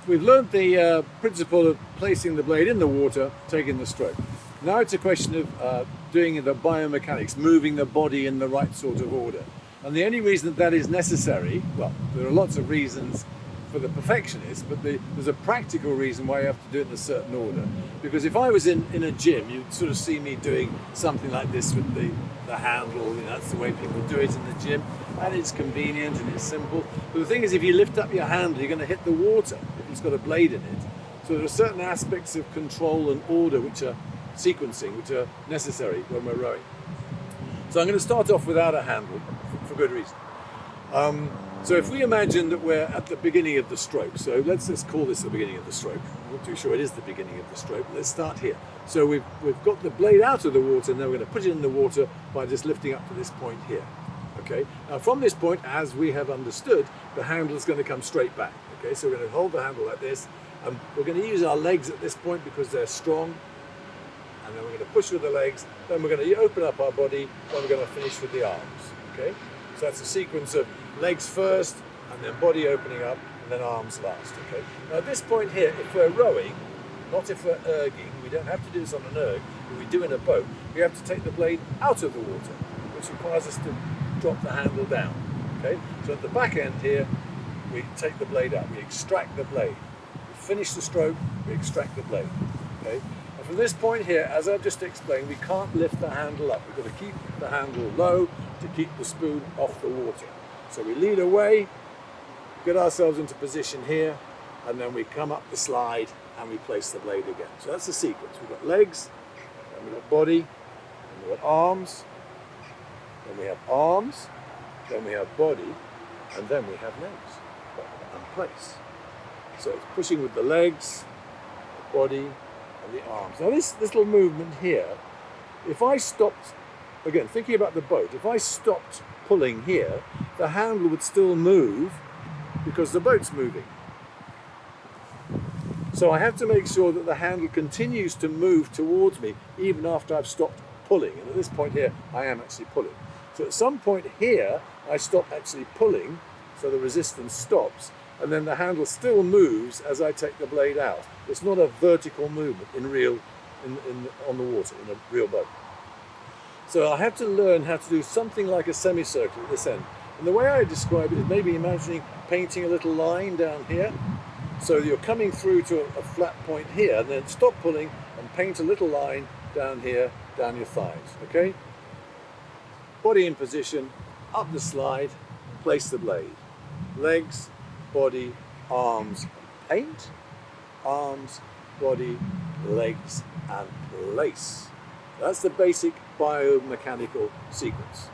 we've learned the principle of placing the blade in the water, taking the stroke. Now it's a question of doing the biomechanics, moving the body in the right sort of order. And the only reason that is necessary, well, there are lots of reasons for the perfectionist, but there's a practical reason why you have to do it in a certain order. Because if I was in a gym, you'd sort of see me doing something like this with the handle, that's the way people do it in the gym, and it's convenient and it's simple. But the thing is, if you lift up your handle, you're going to hit the water if it's got a blade in it. So there are certain aspects of control and order which are sequencing, which are necessary when we're rowing. So I'm going to start off without a handle, for good reason. So if we imagine that we're at the beginning of the stroke, so let's just call this the beginning of the stroke. I'm not too sure it is the beginning of the stroke. Let's start here. So we've got the blade out of the water, and then we're going to put it in the water by just lifting up to this point here. Okay. Now from this point, as we have understood, the handle is going to come straight back. Okay. So we're going to hold the handle like this, and we're going to use our legs at this point because they're strong. And then we're going to push with the legs, then we're going to open up our body, then we're going to finish with the arms, okay? So that's a sequence of legs first, and then body opening up, and then arms last, okay? Now at this point here, if we're rowing, not if we're erging, we don't have to do this on an erg, but we do in a boat, we have to take the blade out of the water, which requires us to drop the handle down, okay? So at the back end here, we take the blade out, we extract the blade. We finish the stroke, we extract the blade, okay? From this point here, as I've just explained, we can't lift the handle up. We've got to keep the handle low to keep the spoon off the water. So we lead away, get ourselves into position here, and then we come up the slide and we place the blade again. So that's the sequence. We've got legs, then we've got body, then we've got arms, then we have arms, then we have body, and then we have legs and place. So it's pushing with the legs, the body, and the arms. Now this little movement here, if I stopped, again thinking about the boat, if I stopped pulling here, the handle would still move because the boat's moving. So I have to make sure that the handle continues to move towards me even after I've stopped pulling. And at this point here, I am actually pulling. So at some point here, I stop actually pulling, so the resistance stops, and then the handle still moves as I take the blade out. It's not a vertical movement on the water, in a real boat. So I have to learn how to do something like a semicircle at this end. And the way I describe it is maybe imagining painting a little line down here. So you're coming through to a flat point here, and then stop pulling and paint a little line down here, down your thighs, okay? Body in position, up the slide, place the blade. Legs, body, arms, paint, arms, body, legs, and place. That's the basic biomechanical sequence.